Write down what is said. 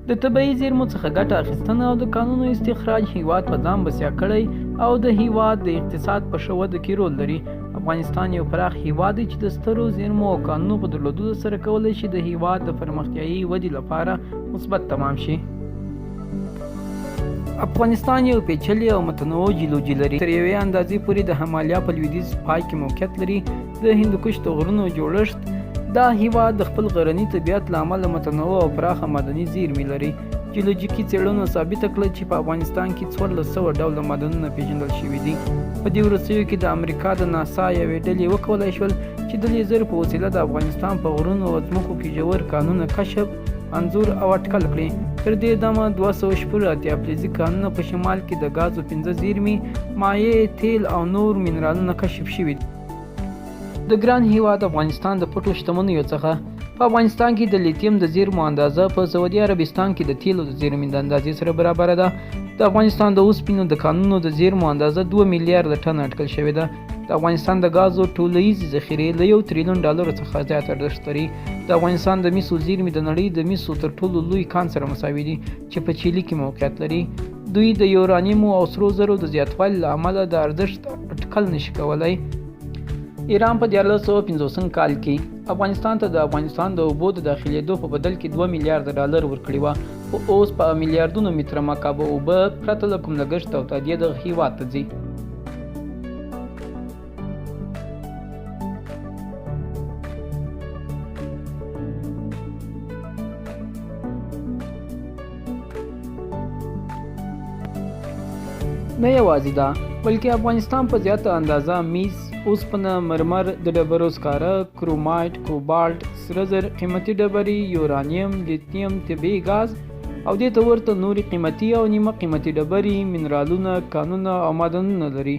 د طبیعي زیرمو څخه ګټه اخیستنه او د کانونو استخراج هیواد په ځان بسیا کړی او د هیواد د اقتصاد په ښه وده کې رول لري. افغانستان یو پراخ هیواد دی چې د سترو زیرمو او کانونو په درلودلو سره کولی شي د هیواد د پرمختیایي ودې لپاره مثبت تمام شي. افغانستان یو پیچلی او متنوع جیولوژي لري. تر یوې اندازې پورې د همالیا په لویدیځ پای کې موقعیت لري. د هندوکش د غرونو جوړښت دا هیواد د خپل غرني طبیعت له امله متنوع او پراخه معدني زیرمې لري. جیولوجیکي څېړنو ثابته کړه چې په افغانستان کې 1400 ډوله معدنونه پیژندل شوي دي. په دې وروستیو کې د امریکا د ناسا یوې ډلې وکولی شول چې د لیزر په وسیله د افغانستان په غرونو او ځمکو کې ژور کانونه کشف، انځور او اټکل کړي. تر دې دمه 280 فلزي کانونه په شمال کې د ګازو 15 زیرمې، مایع، تیل او نور منرالونه کشف شوي دي. د ګران هیواد افغانستان د پټو شتمنیو څخه په افغانستان کې د لیتیم د زیرمو اندازه په سعودي عربستان کې د تیلو د زیرمې د اندازې سره برابره ده. د افغانستان د اوسپنو د کانونو د زیرمو اندازه 2 میلیارډ ټن اټکل شوې ده. د افغانستان د غازو ټولیزې ذخیرې له 1 تریلیون ډالرو څخه زیات ارزښت لري. د افغانستان د مسو زیرمې د نړۍ د مسو تر ټولو لوی کان سره مساوي دي چې په چیلي کې موقعیت لري. دوی د یورانیمو او سرو زرو د زیاتوالي له امله د ارزښت اټکل نشي کولی. ایران په 1455 کال کې افغانستان ته د افغانستان د اوبو د داخلېدو په بدل کې 2 میلیارډ ډالر ورکړي وه، خو اوس په میلیارډونو متره مکعب اوبه پرته له کوم لګښت او تادیه دغه هیواد ته ځي. نه یوازې دا بلکې افغانستان په زیاته اندازه میز، اوسپنه، مرمر، د ډبرو سکاره، کرومایټ، کوبالټ، سره زر، قیمتي ډبرې، یورانیم، لیتیم، طبیعي ګاز او دې ته ورته نورې قیمتي او نیمه قیمتي ډبرې، منرالونه، کانونه او معدنونه لري.